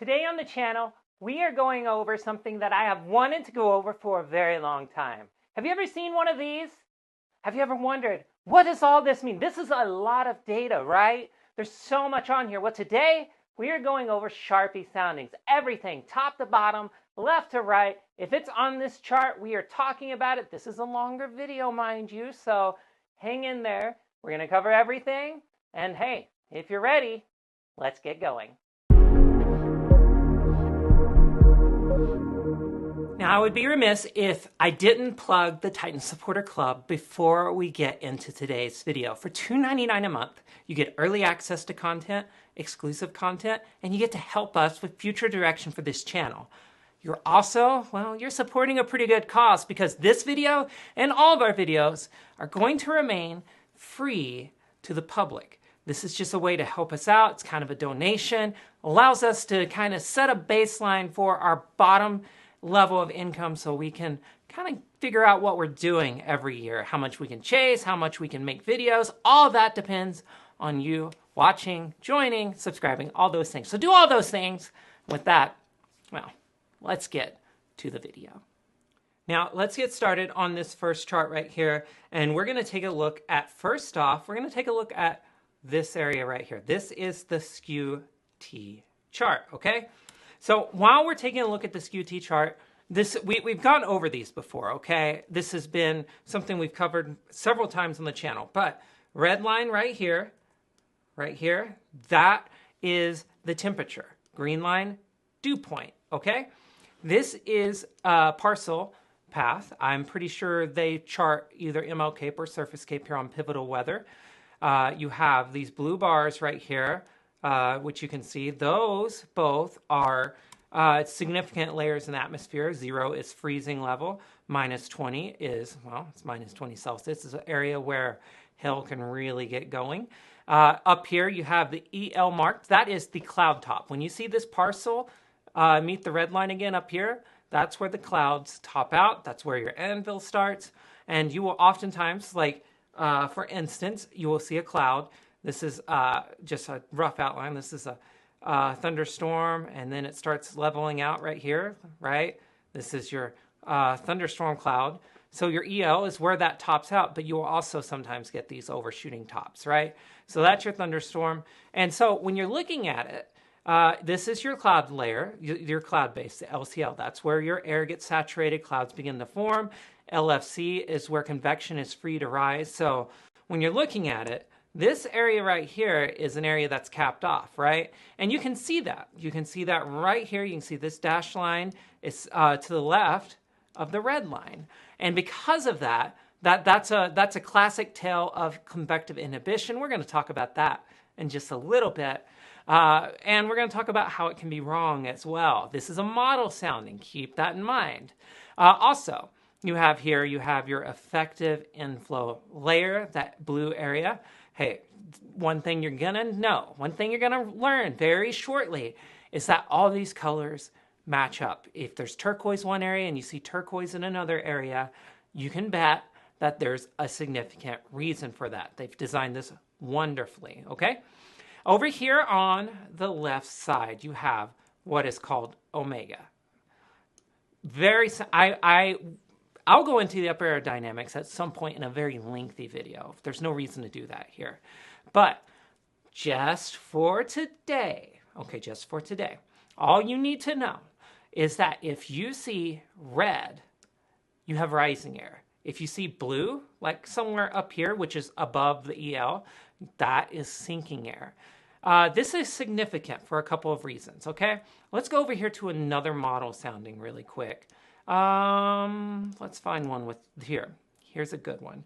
Today on the channel, we are going over something that I have wanted to go over for a very long time. Have you ever seen one of these? Have you ever wondered, what does all this mean? This is a lot of data, right? There's so much on here. Well, today, we are going over SHARPy soundings. Everything, top to bottom, left to right. If it's on this chart, we are talking about it. This is a longer video, mind you, so hang in there. We're going to cover everything. And hey, if you're ready, let's get going. Now, I would be remiss if I didn't plug the Titan Supporter Club before we get into today's video. For $2.99 a month, you get early access to content, exclusive content, and you get to help us with future direction for this channel. You're also, well, you're supporting a pretty good cause because this video and all of our videos are going to remain free to the public. This is just a way to help us out. It's kind of a donation, allows us to kind of set a baseline for our bottom level of income so we can kind of figure out what we're doing every year, how much we can chase, how much we can make videos. All of that depends on you watching, joining, subscribing, all those things. So do all those things. With that, well, let's get to the video. Now, let's get started on this first chart right here. And we're going to take a look at, first off, we're going to take a look at this area right here. This is the skew T chart, okay? So while we're taking a look at the skew T chart, we've gone over these before, okay? This has been something we've covered several times on the channel. But red line right here, that is the temperature. Green line, dew point, okay? This is a parcel path. I'm pretty sure they chart either ML Cape or Surface Cape here on Pivotal Weather. You have these blue bars right here, which you can see. Those both are significant layers in the atmosphere. 0 is freezing level. -20 is, well, it's -20 Celsius. It's an area where hail can really get going. Up here, you have the EL mark. That is the cloud top. When you see this parcel meet the red line again up here, that's where the clouds top out. That's where your anvil starts. And you will oftentimes, like, for instance, you will see a cloud. This is just a rough outline. This is a thunderstorm, and then it starts leveling out right here, right? This is your thunderstorm cloud. So your EL is where that tops out, but you will also sometimes get these overshooting tops, right? So that's your thunderstorm. And so when you're looking at it, this is your cloud layer, your cloud base, the LCL. That's where your air gets saturated, clouds begin to form. LFC is where convection is free to rise. So when you're looking at it, this area right here is an area that's capped off, right? And you can see that. You can see that right here. You can see this dashed line is to the left of the red line. And because of that, that's a classic tale of convective inhibition. We're going to talk about that in just a little bit. And we're going to talk about how it can be wrong as well. This is a model sounding. Keep that in mind. Also, you have your effective inflow layer, that blue area. Hey, one thing you're going to know, one thing you're going to learn very shortly is that all these colors match up. If there's turquoise one area and you see turquoise in another area, you can bet that there's a significant reason for that. They've designed this wonderfully, okay? Over here on the left side, you have what is called omega. I'll go into the upper aerodynamics at some point in a very lengthy video. There's no reason to do that here. But just for today, all you need to know is that if you see red, you have rising air. If you see blue, like somewhere up here, which is above the EL, that is sinking air. This is significant for a couple of reasons, okay? Let's go over here to another model sounding really quick. Let's find one with here. Here's a good one.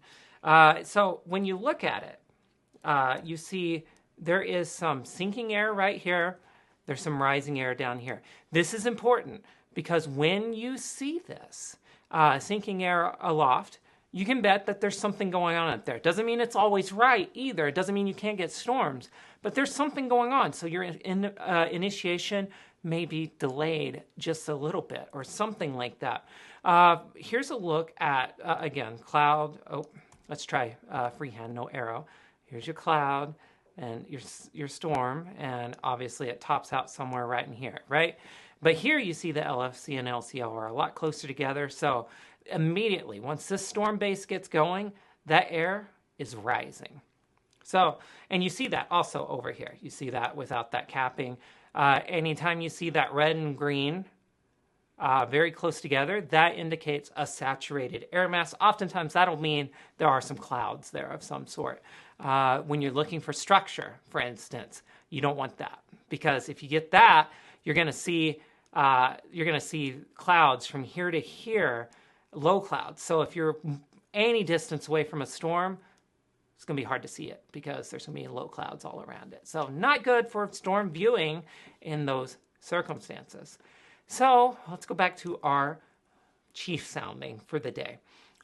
So when you look at it, you see there is some sinking air right here. There's some rising air down here. This is important because when you see this sinking air aloft, you can bet that there's something going on up there. It doesn't mean it's always right either. It doesn't mean you can't get storms, but there's something going on. So your initiation may be delayed just a little bit or something like that. Here's a look at, again, cloud. Oh, let's try freehand, no arrow. Here's your cloud. and your storm, and obviously it tops out somewhere right in here, right? But here you see the LFC and LCL are a lot closer together, so immediately, once this storm base gets going, that air is rising. So, and you see that also over here. You see that without that capping. Anytime you see that red and green very close together, that indicates a saturated air mass. Oftentimes that'll mean there are some clouds there of some sort. When you're looking for structure, for instance, you don't want that, because if you get that, you're going to see clouds from here to here, low clouds. So if you're any distance away from a storm, it's going to be hard to see it because there's going to be low clouds all around it. So not good for storm viewing in those circumstances. So let's go back to our chief sounding for the day.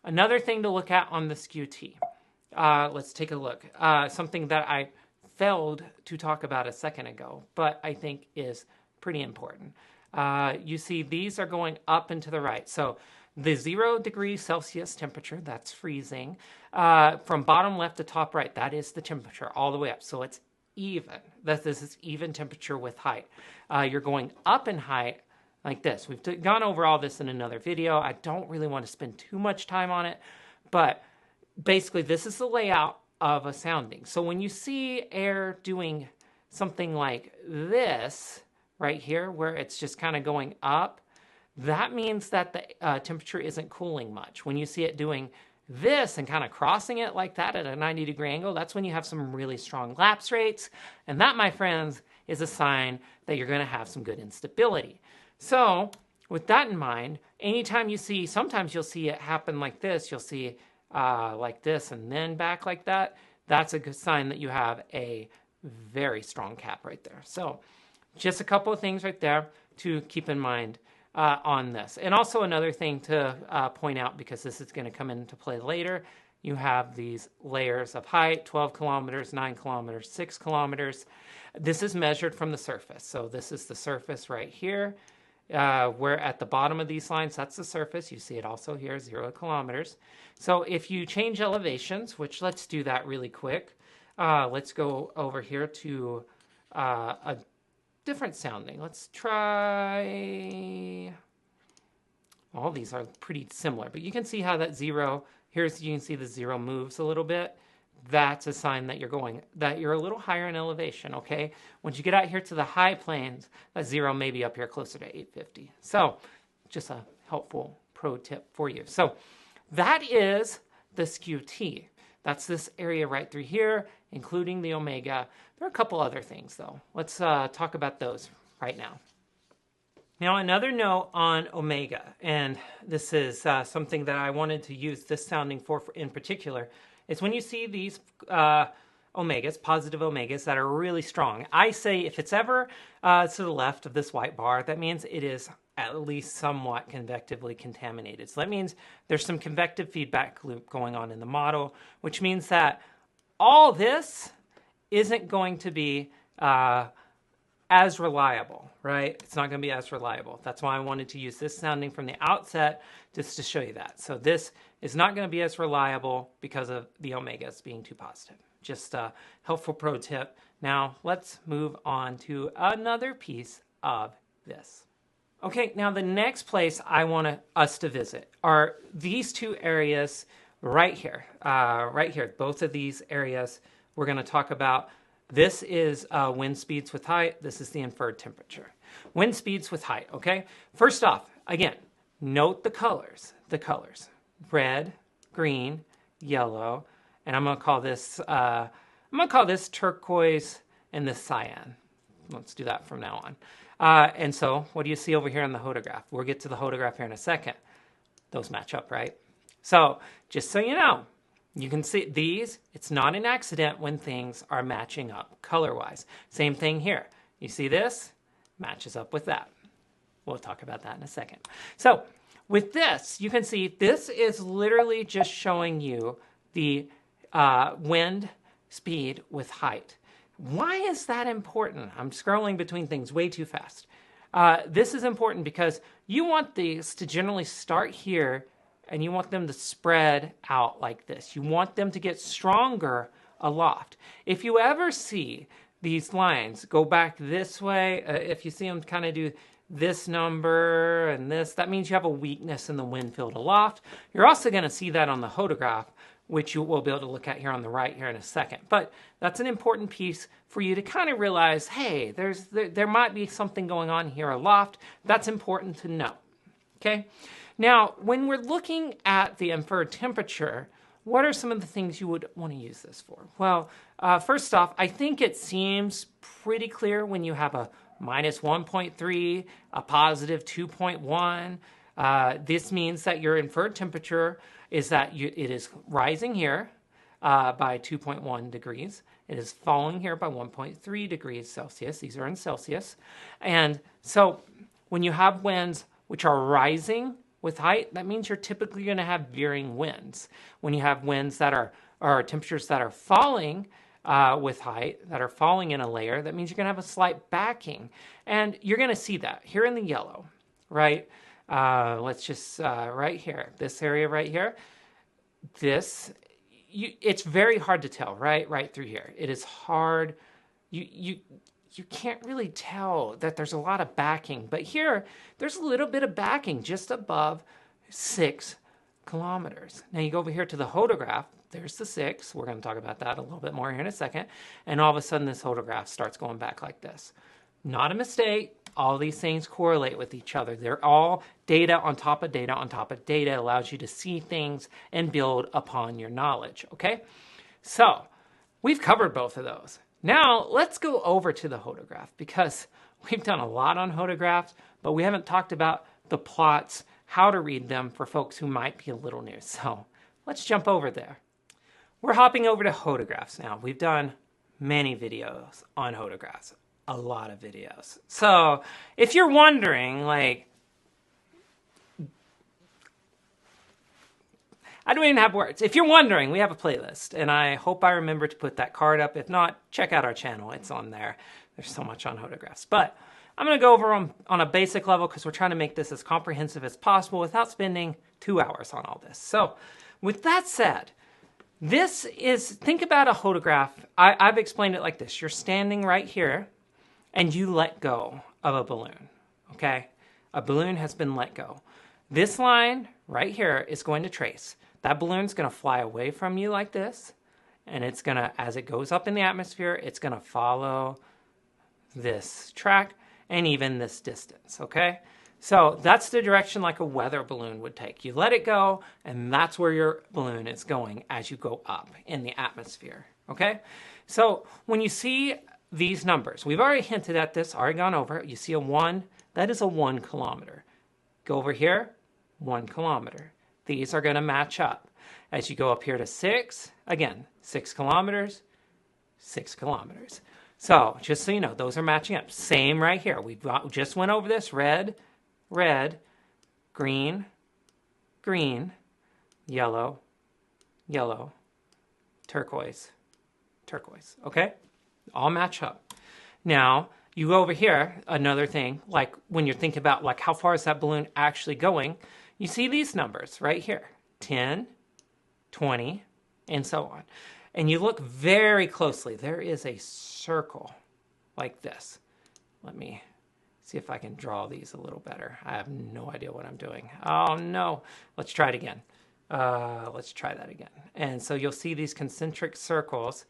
Another thing to look at on the SKU-T. Let's take a look. Something that I failed to talk about a second ago, but I think is pretty important. You see these are going up and to the right. So the 0 degrees Celsius temperature, that's freezing. From bottom left to top right, that is the temperature all the way up. So it's even. This is even temperature with height. You're going up in height like this. We've gone over all this in another video. I don't really want to spend too much time on it, but basically this is the layout of a sounding. So when you see air doing something like this right here, where it's just kind of going up, that means that the temperature isn't cooling much. When you see it doing this and kind of crossing it like that at a 90-degree angle, that's when you have some really strong lapse rates. And that, my friends, is a sign that you're going to have some good instability. So with that in mind, anytime you see, sometimes you'll see it happen like this. You'll see like this and then back like that. That's a good sign that you have a very strong cap right there. So just a couple of things right there to keep in mind on this. And also another thing to point out, because this is going to come into play later, you have these layers of height, 12 kilometers, 9 kilometers, 6 kilometers. This is measured from the surface. So this is the surface right here. Where at the bottom of these lines, that's the surface. You see it also here, 0 kilometers. So if you change elevations, which let's do that really quick. Let's go over here to a different sounding. Let's try, all these are pretty similar, but you can see how that 0, you can see the 0 moves a little bit. That's a sign that you're a little higher in elevation, okay? Once you get out here to the high plains, that 0 may be up here closer to 850. So just a helpful pro tip for you. So that is the SKU-T. That's this area right through here, including the omega. There are a couple other things, though. Let's talk about those right now. Now, another note on omega, and this is something that I wanted to use this sounding for in particular, is when you see these omegas, positive omegas that are really strong. I say if it's ever to the left of this white bar, that means it is at least somewhat convectively contaminated. So that means there's some convective feedback loop going on in the model, which means that all this isn't going to be as reliable, right? It's not going to be as reliable. That's why I wanted to use this sounding from the outset, just to show you that. So this is not going to be as reliable because of the omegas being too positive. Just a helpful pro tip. Now let's move on to another piece of this. Okay, now the next place I want us to visit are these two areas right here. Both of these areas we're going to talk about. This is wind speeds with height. This is the inferred temperature. Wind speeds with height, okay? First off, again, note the colors. Red, green, yellow, and I'm going to call this turquoise and this cyan. Let's do that from now on. And so what do you see over here in the photograph? We'll get to the photograph here in a second. Those match up, right? So just so you know, you can see these, it's not an accident when things are matching up color-wise. Same thing here. You see this? Matches up with that. We'll talk about that in a second. So with this, you can see this is literally just showing you the wind speed with height. Why is that important? I'm scrolling between things way too fast. This is important because you want these to generally start here and you want them to spread out like this. You want them to get stronger aloft. If you ever see these lines go back this way, if you see them kind of do this number and this, that means you have a weakness in the wind field aloft. You're also going to see that on the hodograph, which you will be able to look at here on the right here in a second. But that's an important piece for you to kind of realize, hey, there might be something going on here aloft. That's important to know, okay? Now, when we're looking at the inferred temperature, what are some of the things you would want to use this for? Well, first off, I think it seems pretty clear when you have a minus 1.3, a positive 2.1. This means that your inferred temperature is that it is rising here by 2.1 degrees. It is falling here by 1.3 degrees Celsius. These are in Celsius. And so when you have winds which are rising with height, that means you're typically going to have veering winds. When you have winds that are temperatures that are falling with height, that are falling in a layer, that means you're going to have a slight backing. And you're going to see that here in the yellow, right? Let's just, right here, this area right here, it's very hard to tell, right through here. It is hard. You can't really tell that there's a lot of backing, but here, there's a little bit of backing just above 6 kilometers. Now you go over here to the hodograph, there's the 6. We're going to talk about that a little bit more here in a second. And all of a sudden, this hodograph starts going back like this. Not a mistake. All these things correlate with each other. They're all data on top of data on top of data. It allows you to see things and build upon your knowledge, okay? So we've covered both of those. Now let's go over to the hodograph because we've done a lot on hodographs, but we haven't talked about the plots, how to read them for folks who might be a little new. So let's jump over there. We're hopping over to hodographs now. We've done many videos on hodographs. A lot of videos. So if you're wondering, like, I don't even have words. If you're wondering, we have a playlist, and I hope I remember to put that card up. If not, check out our channel. It's on there. There's so much on hodographs. But I'm going to go over on a basic level because we're trying to make this as comprehensive as possible without spending 2 hours on all this. So with that said, think about a hodograph. I've explained it like this. You're standing right here, and you let go of a balloon, okay? A balloon has been let go. This line right here is going to trace. That balloon's going to fly away from you like this, and it's going to, as it goes up in the atmosphere, it's going to follow this track and even this distance, okay? So that's the direction like a weather balloon would take. You let it go, and that's where your balloon is going as you go up in the atmosphere, okay? So when you see these numbers, we've already hinted at this, already gone over it. You see a 1, that is a 1 kilometer. Go over here, 1 kilometer. These are going to match up. As you go up here to 6, again, 6 kilometers, 6 kilometers. So just so you know, those are matching up. Same right here. We just went over this. Red, red, green, green, yellow, yellow, turquoise, turquoise. Okay? All match up. Now, you go over here, another thing, like when you're thinking about like how far is that balloon actually going, you see these numbers right here, 10, 20, and so on. And you look very closely. There is a circle like this. Let me see if I can draw these a little better. I have no idea what I'm doing. Oh, no. Let's try it again. Let's try that again. And so you'll see these concentric circles,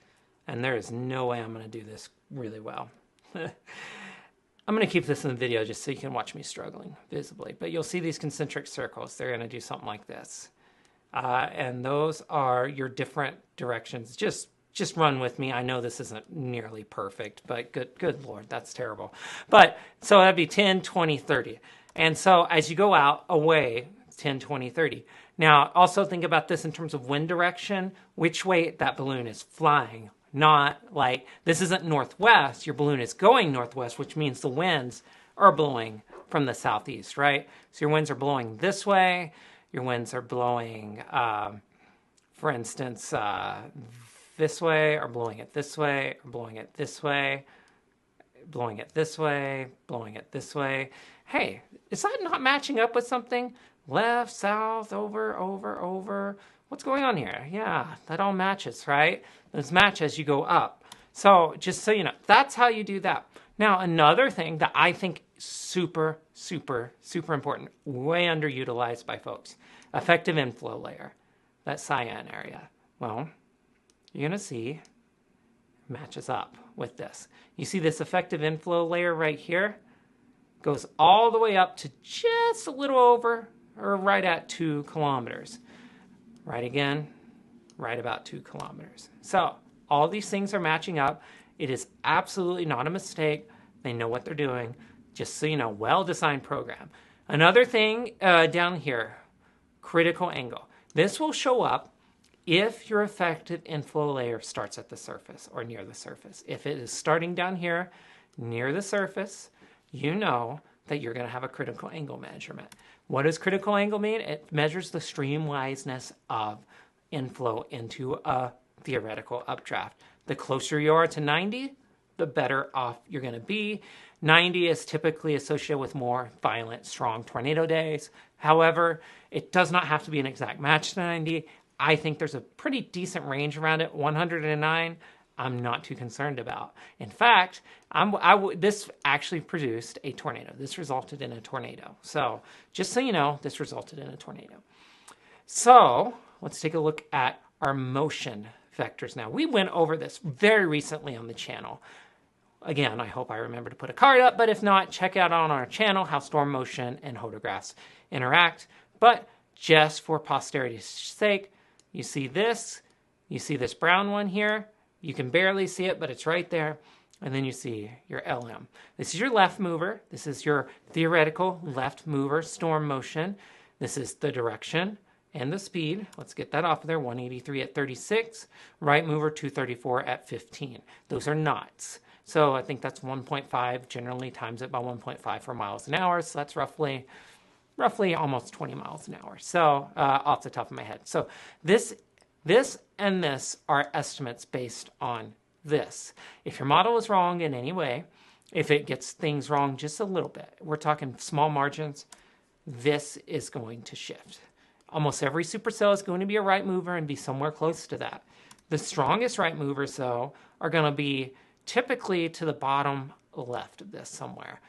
and there is no way I'm going to do this really well. I'm going to keep this in the video just so you can watch me struggling visibly. But you'll see these concentric circles. They're going to do something like this. And those are your different directions. Just run with me. I know this isn't nearly perfect, but good Lord, that's terrible. But so that'd be 10, 20, 30. And so as you go out away, 10, 20, 30. Now, also think about this in terms of wind direction, which way that balloon is flying. Not like, this isn't northwest, your balloon is going northwest, which means the winds are blowing from the southeast, right? So your winds are blowing this way, your winds are blowing, for instance, this way, or blowing it this way, or blowing it this way, blowing it this way, blowing it this way. Hey, is that not matching up with something? Left, south, over, over, over. what's going on here? Yeah, that all matches, right? Those match as you go up. So just so you know, that's how you do that. Now, another thing that I think super, super, super important, way underutilized by folks, effective inflow layer, that cyan area. Well, you're going to see matches up with this. You see this effective inflow layer right here? Goes all the way up to just a little over or right at 2 kilometers. Right again, right about 2 kilometers. So all these things are matching up. It is absolutely not a mistake. They know what they're doing. Just so you know, well-designed program. Another thing down here, critical angle. This will show up if your effective inflow layer starts at the surface or near the surface. If it is starting down here near the surface, you know that you're going to have a critical angle measurement. What does critical angle mean? It measures the streamwiseness of inflow into a theoretical updraft. The closer you are to 90, the better off you're going to be. 90 is typically associated with more violent, strong tornado days. However, it does not have to be an exact match to 90. I think there's a pretty decent range around it. 109, I'm not too concerned about. In fact, this actually produced a tornado. This resulted in a tornado. So just so you know, this resulted in a tornado. So let's take a look at our motion vectors now. We went over this very recently on the channel. Again, I hope I remember to put a card up, but if not, check out on our channel how storm motion and hodographs interact. But just for posterity's sake, you see this brown one here. You can barely see it, but it's right there. And then you see your LM. This is your left mover. This is your theoretical left mover storm motion. This is the direction and the speed. Let's get that off of there. 183 at 36. Right mover, 234 at 15. Those are knots. So I think that's 1.5, generally times it by 1.5 for miles an hour. So that's roughly almost 20 miles an hour. So off the top of my head. So this and this are estimates based on this. If your model is wrong in any way, if it gets things wrong just a little bit, we're talking small margins, this is going to shift. Almost every supercell is going to be a right mover and be somewhere close to that. The strongest right movers, though, are going to be typically to the bottom left of this somewhere.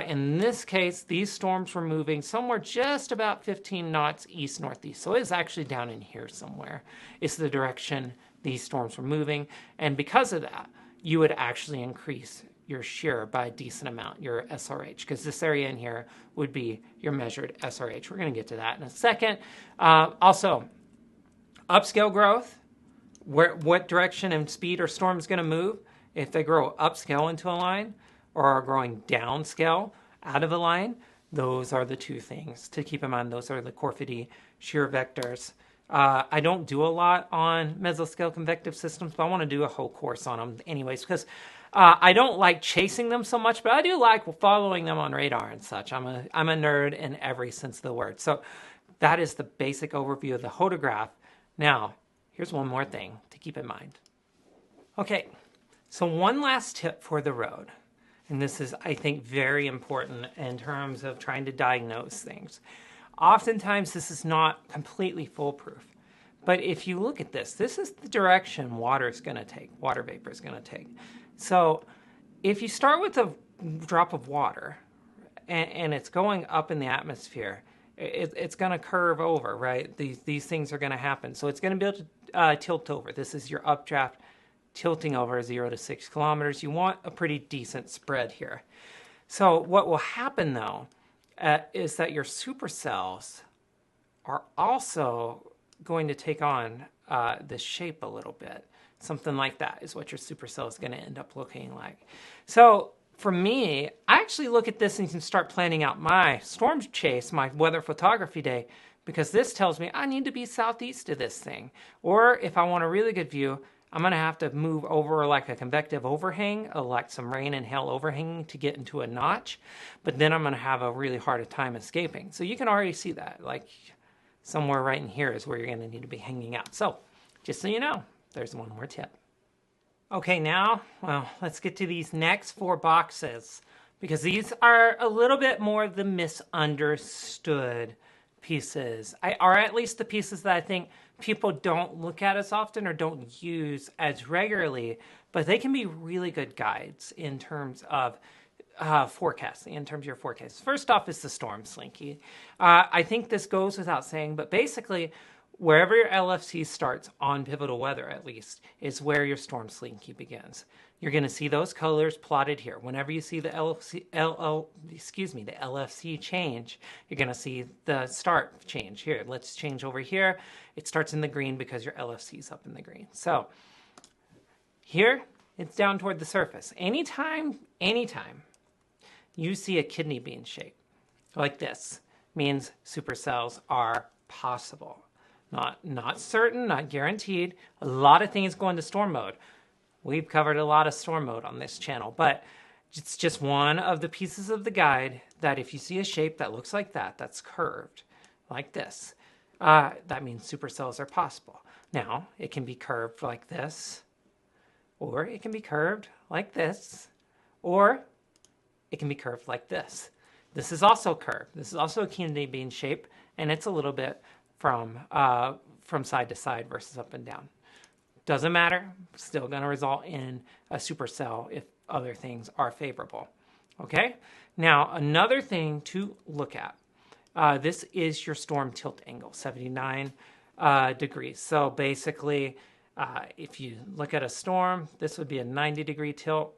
In this case, these storms were moving somewhere just about 15 knots east-northeast. So it's actually down in here somewhere. It's the direction these storms were moving. And because of that, you would actually increase your shear by a decent amount, your SRH, because this area in here would be your measured SRH. We're going to get to that in a second. Also, upscale growth, what direction and speed are storms going to move? If they grow upscale into a line or are growing downscale out of a line, those are the two things to keep in mind. Those are the Corfity shear vectors. I don't do a lot on mesoscale convective systems, but I want to do a whole course on them anyways, because I don't like chasing them so much, but I do like following them on radar and such. I'm a nerd in every sense of the word. So that is the basic overview of the hodograph. Now, here's one more thing to keep in mind. Okay, so one last tip for the road. And this is, I think, very important in terms of trying to diagnose things. Oftentimes, this is not completely foolproof. But if you look at this, this is the direction water is going to take, water vapor is going to take. So if you start with a drop of water and it's going up in the atmosphere, it's going to curve over, right? These things are going to happen. So it's going to be able to tilt over. This is your updraft tilting over 0 to 6 kilometers. You want a pretty decent spread here. So what will happen, though, is that your supercells are also going to take on this shape a little bit. Something like that is what your supercell is going to end up looking like. So for me, I actually look at this and can start planning out my storm chase, my weather photography day, because this tells me I need to be southeast of this thing. Or if I want a really good view, I'm going to have to move over like a convective overhang, like some rain and hail overhanging to get into a notch. But then I'm going to have a really hard time escaping. So you can already see that. Like somewhere right in here is where you're going to need to be hanging out. So just so you know, there's one more tip. Okay, now, well, let's get to these next 4 boxes, because these are a little bit more of the misunderstood pieces, or at least the pieces that I think people don't look at as often or don't use as regularly, but they can be really good guides in terms of forecasting, in terms of your forecast. First off is the storm slinky. I think this goes without saying, but basically, wherever your LFC starts on pivotal weather, at least, is where your storm slinky begins. You're going to see those colors plotted here. Whenever you see the LFC change, you're going to see the start change here. Let's change over here. It starts in the green because your LFC is up in the green. So here, it's down toward the surface. Anytime you see a kidney bean shape like this, means supercells are possible. Not certain, not guaranteed. A lot of things go into storm mode. We've covered a lot of storm mode on this channel, but it's just one of the pieces of the guide that if you see a shape that looks like that, that's curved like this, that means supercells are possible. Now, it can be curved like this, or it can be curved like this, or it can be curved like this. This is also curved. This is also a kidney bean shape, and it's a little bit from side to side versus up and down. Doesn't matter. Still going to result in a supercell if other things are favorable. Okay? Now, another thing to look at. This is your storm tilt angle, 79 degrees. So basically, if you look at a storm, this would be a 90-degree tilt.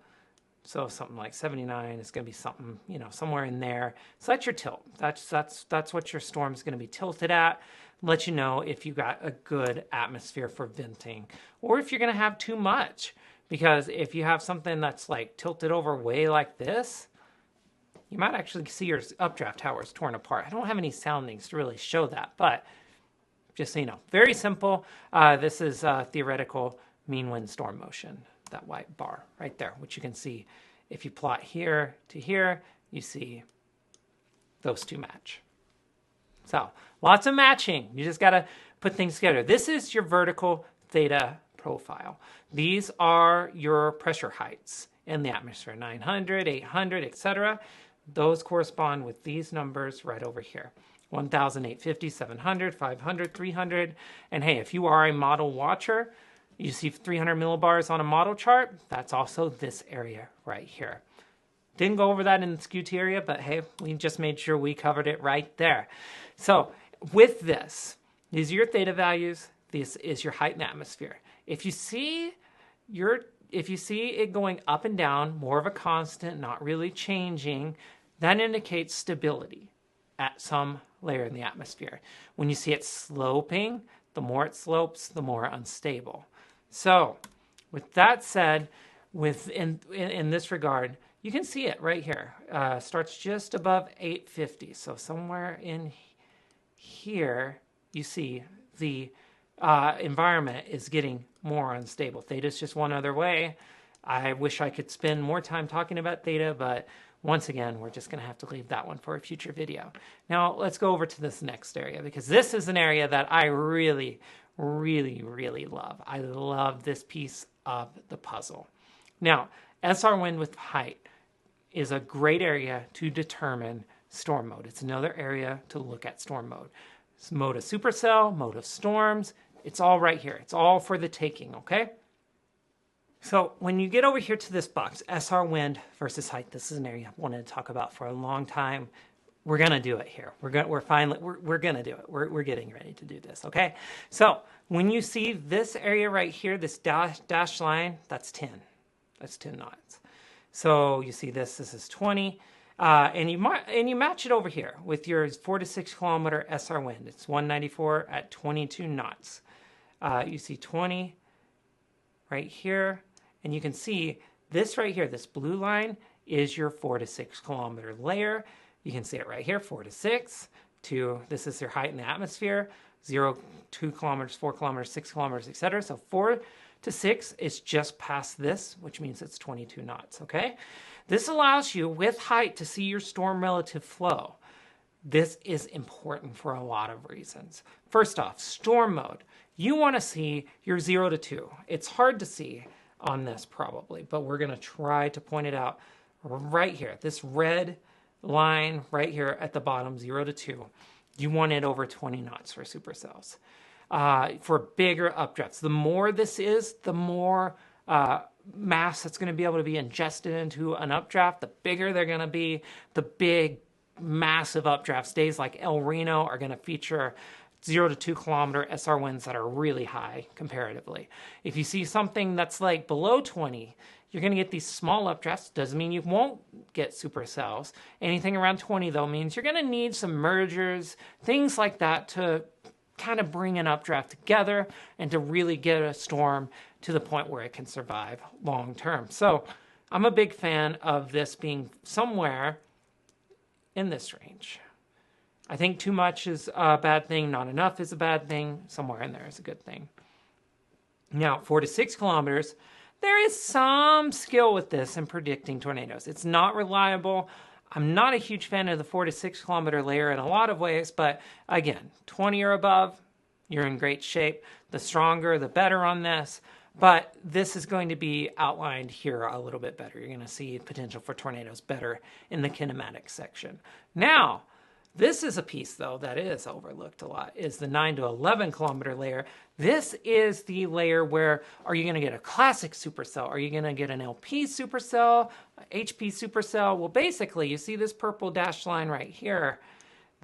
So something like 79 is going to be something, somewhere in there. So that's your tilt. That's what your storm is going to be tilted at. Let you know if you got a good atmosphere for venting, or if you're going to have too much. Because if you have something that's like tilted over way like this, you might actually see your updraft towers torn apart. I don't have any soundings to really show that, but just so you know, very simple. This is theoretical mean wind storm motion. That white bar right there, which you can see if you plot here to here, you see those two match. So lots of matching. You just got to put things together. This is your vertical theta profile. These are your pressure heights in the atmosphere, 900, 800, etc. Those correspond with these numbers right over here. 1,850, 700, 500, 300. And hey, if you are a model watcher, you see 300 millibars on a model chart, that's also this area right here. Didn't go over that in the SKUT area, but hey, we just made sure we covered it right there. So with this, these are your theta values. This is your height in the atmosphere. If you see it going up and down, more of a constant, not really changing, that indicates stability at some layer in the atmosphere. When you see it sloping, the more it slopes, the more unstable. So, with that said, in this regard, you can see it right here. Starts just above 850. So somewhere in here, you see the environment is getting more unstable. Theta is just one other way. I wish I could spend more time talking about theta, but once again, we're just going to have to leave that one for a future video. Now, let's go over to this next area, because this is an area that I really love. I love this piece of the puzzle. Now, SR wind with height is a great area to determine storm mode. It's another area to look at storm mode. It's mode of supercell, mode of storms. It's all right here. It's all for the taking, okay? So when you get over here to this box, SR wind versus height, this is an area I've wanted to talk about for a long time. We're gonna do it here. We're gonna do it. We're getting ready to do this. Okay. So when you see this area right here, this dashed line, that's 10. That's 10 knots. So you see this. This is 20, and you match it over here with your 4 to 6 kilometer SR wind. It's 194 at 22 knots. You see 20 right here, and you can see this right here. This blue line is your 4 to 6 kilometer layer. You can see it right here, 4 to 6. This is your height in the atmosphere, 0, 2 kilometers, 4 kilometers, 6 kilometers, etc. So 4 to 6 is just past this, which means it's 22 knots, okay? This allows you, with height, to see your storm relative flow. This is important for a lot of reasons. First off, storm mode. You want to see your 0 to 2. It's hard to see on this probably, but we're going to try to point it out right here. This red line right here at the bottom, 0 to 2, you want it over 20 knots for supercells. for bigger updrafts. The more this is, the more mass that's going to be able to be ingested into an updraft, the bigger they're going to be. The big, massive updrafts, days like El Reno, are going to feature 0 to 2 kilometer SR winds that are really high comparatively. If you see something that's like below 20, you're going to get these small updrafts. Doesn't mean you won't get supercells. Anything around 20, though, means you're going to need some mergers, things like that, to kind of bring an updraft together and to really get a storm to the point where it can survive long term. So I'm a big fan of this being somewhere in this range. I think too much is a bad thing, not enough is a bad thing, somewhere in there is a good thing. Now, 4 to 6 kilometers, there is some skill with this in predicting tornadoes. It's not reliable. I'm not a huge fan of the 4 to 6 kilometer layer in a lot of ways, but again, 20 or above, you're in great shape. The stronger, the better on this. But this is going to be outlined here a little bit better. You're going to see potential for tornadoes better in the kinematics section. Now, this is a piece, though, that is overlooked a lot, is the 9 to 11 kilometer layer. This is the layer where, are you going to get a classic supercell? Are you going to get an LP supercell, HP supercell? Well, basically, you see this purple dashed line right here.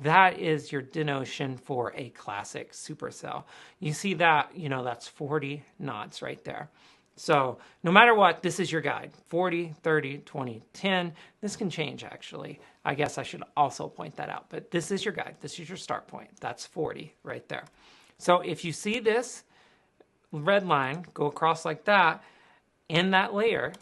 That is your denotion for a classic supercell. You see that, that's 40 knots right there. So no matter what, this is your guide. 40, 30, 20, 10. This can change, actually. I guess I should also point that out. But this is your guide. This is your start point. That's 40 right there. So if you see this red line go across like that in that layer,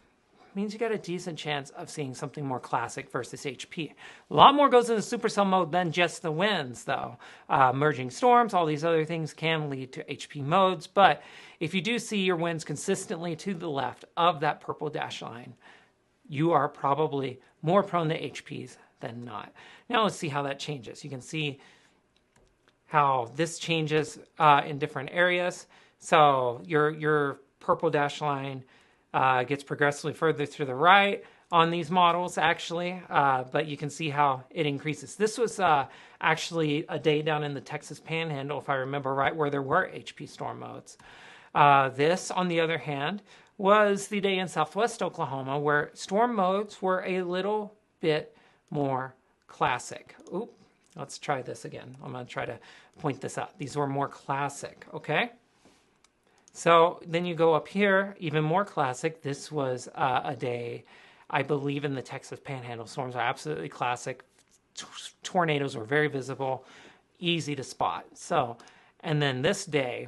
means you got a decent chance of seeing something more classic versus HP. A lot more goes into supercell mode than just the winds, though. Merging storms, all these other things can lead to HP modes, but if you do see your winds consistently to the left of that purple dash line, you are probably more prone to HPs than not. Now let's see how that changes. You can see how this changes in different areas. So your purple dash line gets progressively further to the right on these models, actually, but you can see how it increases. This was actually a day down in the Texas Panhandle, if I remember right, where there were HP storm modes. This, on the other hand, was the day in southwest Oklahoma where storm modes were a little bit more classic. Oop, let's try this again. I'm going to try to point this out. These were more classic, okay? So then you go up here, even more classic. This was a day, I believe, in the Texas Panhandle. Storms are absolutely classic. Tornadoes were very visible, easy to spot. So, and then this day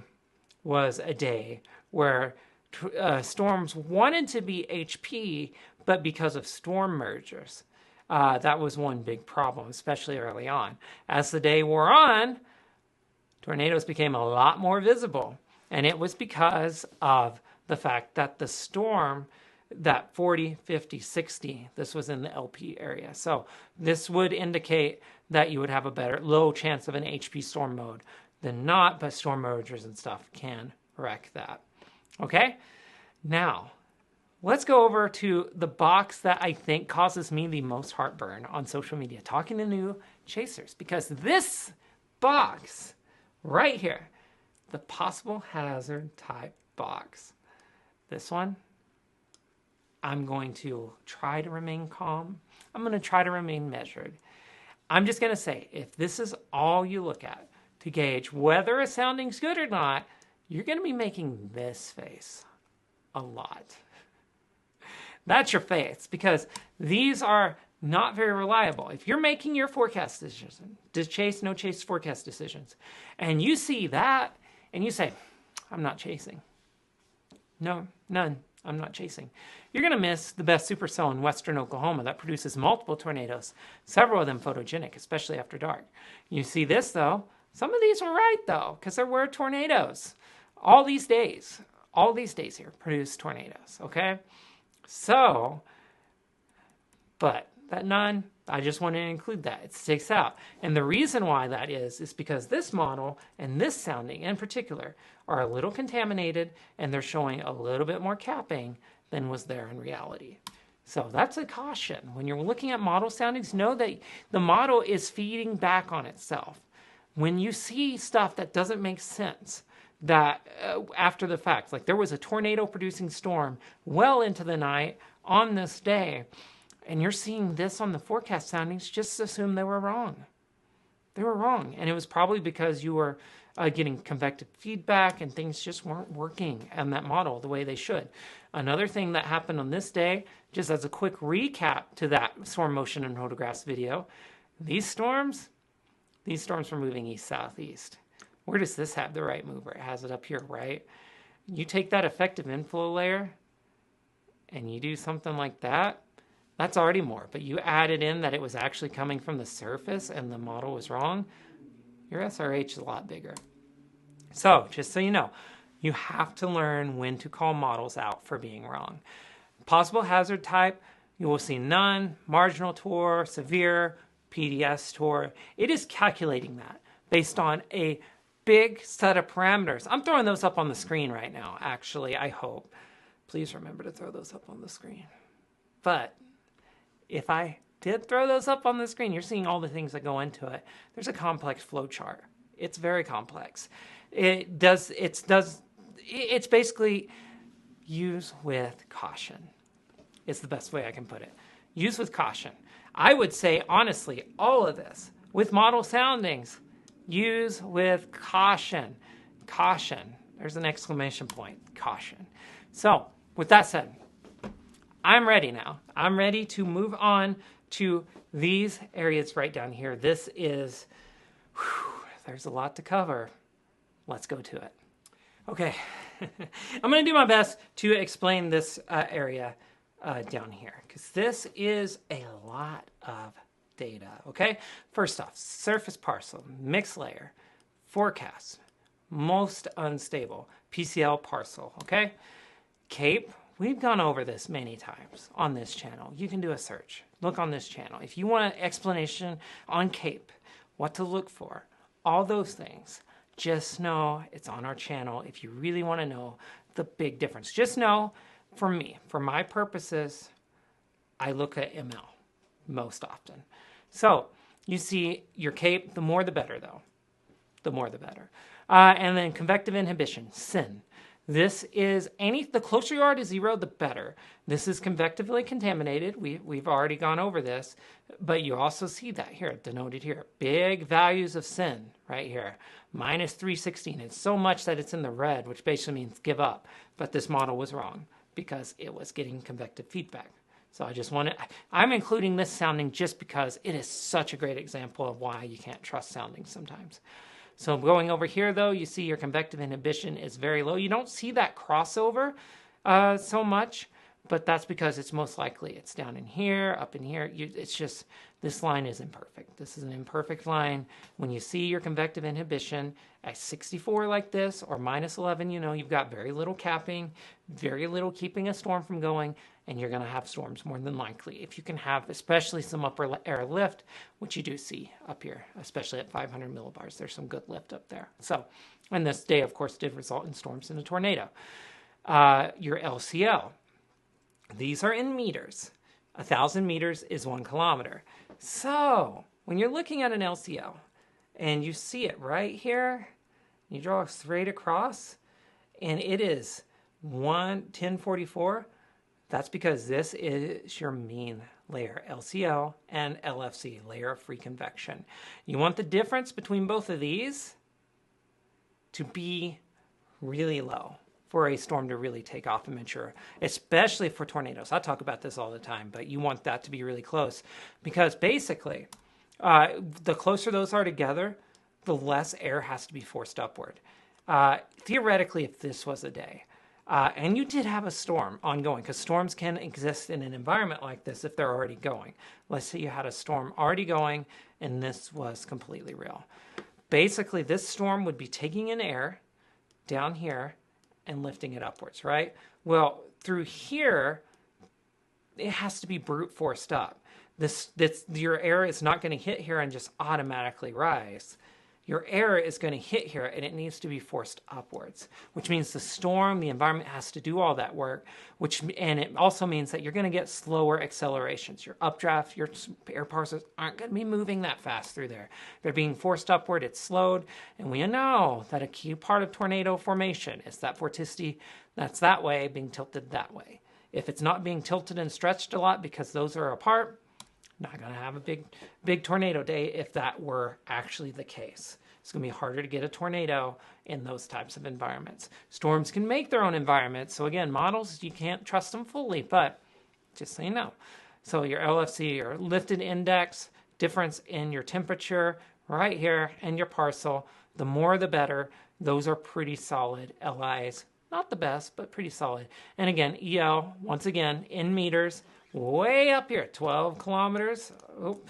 was a day where storms wanted to be HP, but because of storm mergers, that was one big problem, especially early on. As the day wore on, tornadoes became a lot more visible. And it was because of the fact that the storm, that 40, 50, 60, this was in the LP area. So this would indicate that you would have a better, low chance of an HP storm mode than not, but storm mergers and stuff can wreck that. Okay? Now, let's go over to the box that I think causes me the most heartburn on social media, talking to new chasers, because this box right here, the possible hazard type box. This one, I'm going to try to remain calm. I'm going to try to remain measured. I'm just going to say, if this is all you look at to gauge whether a sounding's good or not, you're going to be making this face a lot. That's your face, because these are not very reliable. If you're making your forecast decisions, chase, no chase forecast decisions, and you see that, and you say, I'm not chasing. No, none. I'm not chasing. You're going to miss the best supercell in western Oklahoma that produces multiple tornadoes, several of them photogenic, especially after dark. You see this, though. Some of these were right, though, because there were tornadoes. All these days here produce tornadoes, okay? So, but that none, I just want to include that. It sticks out. And the reason why that is because this model and this sounding in particular are a little contaminated, and they're showing a little bit more capping than was there in reality. So that's a caution. When you're looking at model soundings, know that the model is feeding back on itself. when you see stuff that doesn't make sense, that after the fact, like there was a tornado producing storm well into the night on this day, and you're seeing this on the forecast soundings, just assume they were wrong. They were wrong. And it was probably because you were getting convective feedback and things just weren't working on that model the way they should. Another thing that happened on this day, just as a quick recap to that storm motion and photographs video, these storms were moving east-southeast. Where does this have the right mover? It has it up here, right? You take that effective inflow layer and you do something like that, that's already more. But you added in that it was actually coming from the surface and the model was wrong, your SRH is a lot bigger. So, just so you know, you have to learn when to call models out for being wrong. Possible hazard type, you will see none, marginal TOR, severe, PDS TOR. It is calculating that based on a big set of parameters. I'm throwing those up on the screen right now, actually, I hope. Please remember to throw those up on the screen. But if I did throw those up on the screen, you're seeing all the things that go into it. There's a complex flow chart. It's very complex. It's basically use with caution. It's the best way I can put it. Use with caution. I would say, honestly, all of this, with model soundings, use with caution. Caution. There's an exclamation point. Caution. So, with that said, I'm ready now. I'm ready to move on to these areas right down here. This is, there's a lot to cover. Let's go to it. Okay, I'm going to do my best to explain this area down here, because this is a lot of data, okay? First off, surface parcel, mixed layer, forecast, most unstable, PCL parcel, okay? CAPE, we've gone over this many times on this channel. You can do a search. Look on this channel. If you want an explanation on CAPE, what to look for, all those things, just know it's on our channel if you really want to know the big difference. Just know, for me, for my purposes, I look at ML most often. So you see your CAPE, the more the better though. The more the better. And then convective inhibition, SIN. This is the closer you are to zero, the better. This is convectively contaminated. We've already gone over this, but you also see that here, denoted here. Big values of SIN right here, minus 316. It's so much that it's in the red, which basically means give up. But this model was wrong because it was getting convective feedback. So I'm including this sounding just because it is such a great example of why you can't trust soundings sometimes. So going over here, though, you see your convective inhibition is very low. You don't see that crossover so much, but that's because it's most likely it's down in here, up in here. It's just this line is imperfect. This is an imperfect line. When you see your convective inhibition at 64 like this or minus 11, you know you've got very little capping, very little keeping a storm from going, and you're going to have storms more than likely. If you can have especially some upper air lift, which you do see up here, especially at 500 millibars, there's some good lift up there. So, and this day, of course, did result in storms and a tornado. Your LCL, these are in meters. 1,000 meters is 1 kilometer. So, when you're looking at an LCL and you see it right here, you draw straight across, and it is 1044. That's because this is your mean layer, LCL and LFC, layer of free convection. You want the difference between both of these to be really low for a storm to really take off and mature, especially for tornadoes. I talk about this all the time, but you want that to be really close because basically, the closer those are together, the less air has to be forced upward. Theoretically, if this was a day, and you did have a storm ongoing, because storms can exist in an environment like this if they're already going. Let's say you had a storm already going, and this was completely real. Basically, this storm would be taking in air down here and lifting it upwards, right? Well, through here, it has to be brute forced up. Your air is not going to hit here and just automatically rise. your air is going to hit here and it needs to be forced upwards, which means the storm, the environment has to do all that work, and it also means that you're going to get slower accelerations. Your updraft, your air parcels aren't going to be moving that fast through there. They're being forced upward, it's slowed, and we know that a key part of tornado formation is that vorticity that's that way being tilted that way. If it's not being tilted and stretched a lot because those are apart, not going to have a big tornado day if that were actually the case. It's going to be harder to get a tornado in those types of environments. Storms can make their own environments. So again, models, you can't trust them fully, but just so you know. So your LFC, your lifted index, difference in your temperature right here, and your parcel, the more the better. Those are pretty solid LIs. Not the best, but pretty solid. And again, EL, once again, in meters, way up here, 12 kilometers. Oop.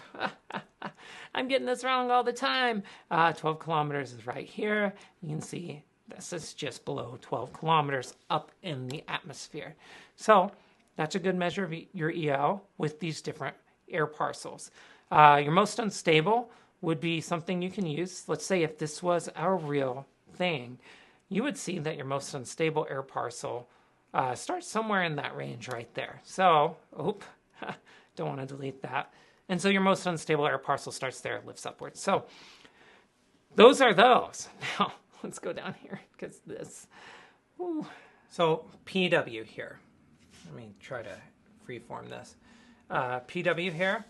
I'm getting this wrong all the time. 12 kilometers is right here. You can see this is just below 12 kilometers up in the atmosphere. So that's a good measure of your EL with these different air parcels. Your most unstable would be something you can use. Let's say if this was a real thing, you would see that your most unstable air parcel starts somewhere in that range right there. So, don't want to delete that. And so your most unstable air parcel starts there, lifts upwards. So those are those. Now, let's go down here because this. Woo. So PW here. Let me try to freeform this. PW here.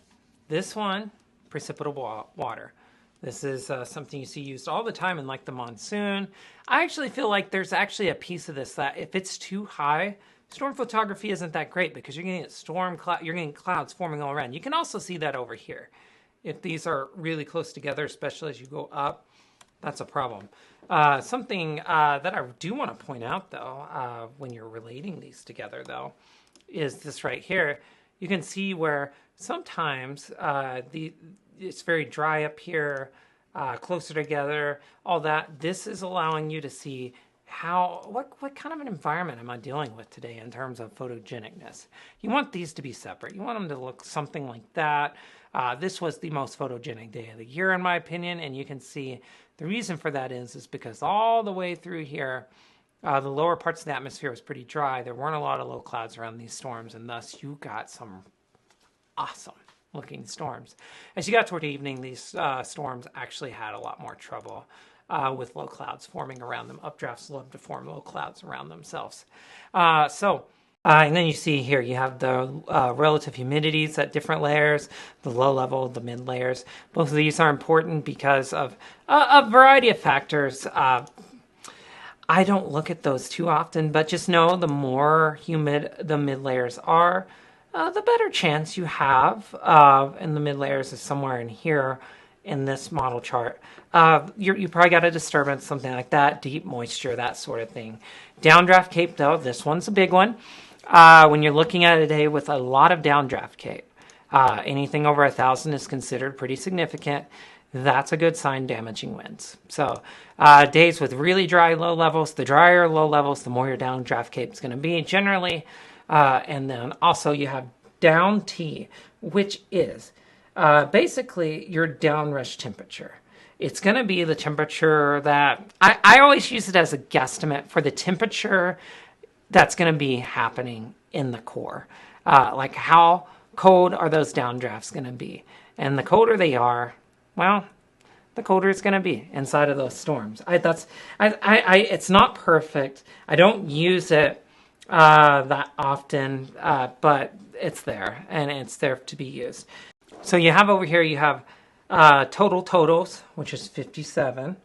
This one, precipitable water. This is something you see used all the time in like the monsoon. I actually feel like there's actually a piece of this that if it's too high, storm photography isn't that great because you're getting you're getting clouds forming all around. You can also see that over here. If these are really close together, especially as you go up, that's a problem. Something that I do want to point out though, when you're relating these together though, is this right here. You can see where sometimes it's very dry up here, closer together, all that. This is allowing you to see what kind of an environment am I dealing with today in terms of photogenicness. You want these to be separate. You want them to look something like that. This was the most photogenic day of the year, in my opinion, and you can see the reason for that is because all the way through here, the lower parts of the atmosphere was pretty dry. There weren't a lot of low clouds around these storms, and thus you got some awesome looking storms. As you got toward evening, these storms actually had a lot more trouble with low clouds forming around them. Updrafts love to form low clouds around themselves. And then you see here, you have the relative humidities at different layers, the low level, the mid layers. Both of these are important because of a variety of factors. I don't look at those too often, but just know the more humid the mid layers are, the better chance you have, and the mid layers is somewhere in here in this model chart. You probably got a disturbance, something like that, deep moisture, that sort of thing. Downdraft cape, though, this one's a big one. When you're looking at a day with a lot of downdraft cape, anything over 1,000 is considered pretty significant. That's a good sign, damaging winds. So days with really dry low levels, the drier low levels, the more your downdraft cape is going to be generally. And then also you have down T, which is basically your downrush temperature. It's going to be the temperature that I always use it as a guesstimate for the temperature that's going to be happening in the core. Like how cold are those downdrafts going to be? And the colder they are, well, the colder it's going to be inside of those storms. It's not perfect. I don't use it that often, but it's there, and it's there to be used. So you have over here, you have total totals, which is 57.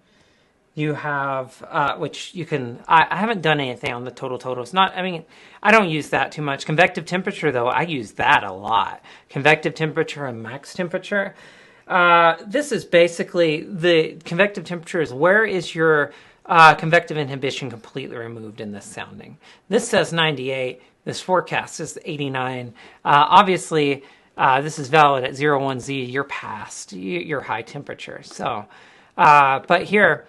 You have, which you can, I haven't done anything on the total totals. I don't use that too much. Convective temperature, though, I use that a lot. Convective temperature and max temperature. This is basically, the convective temperature is where is your convective inhibition completely removed in this sounding. This says 98. This forecast is 89. Obviously, this is valid at 01Z. You're past your high temperature. So, but here,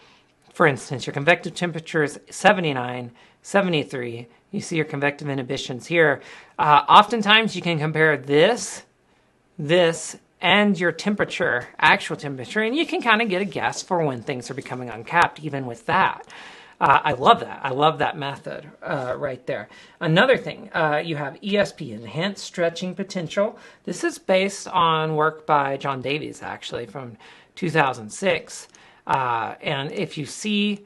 for instance, your convective temperature is 79, 73. You see your convective inhibitions here. Oftentimes, you can compare this and your temperature, actual temperature, and you can kind of get a guess for when things are becoming uncapped, even with that. I love that. I love that method right there. Another thing, you have ESP, Enhanced Stretching Potential. This is based on work by John Davies, actually, from 2006. And if you see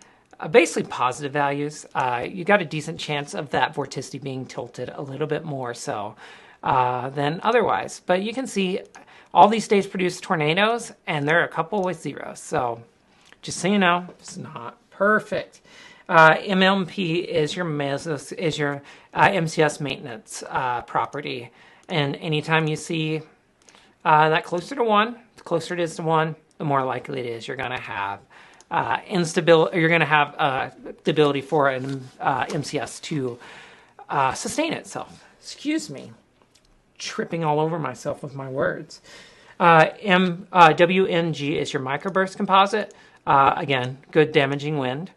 basically positive values, you got a decent chance of that vorticity being tilted a little bit more so than otherwise. But you can see all these days produce tornadoes, and there are a couple with zeros. So just so you know, it's not perfect. MMP is your MCS maintenance property, and anytime you see that closer to 1, the closer it is to 1, the more likely it is you're going to have instability. You're going to have the ability for an MCS to sustain itself. Excuse me, tripping all over myself with my words. WNG is your microburst composite. Again, good damaging wind.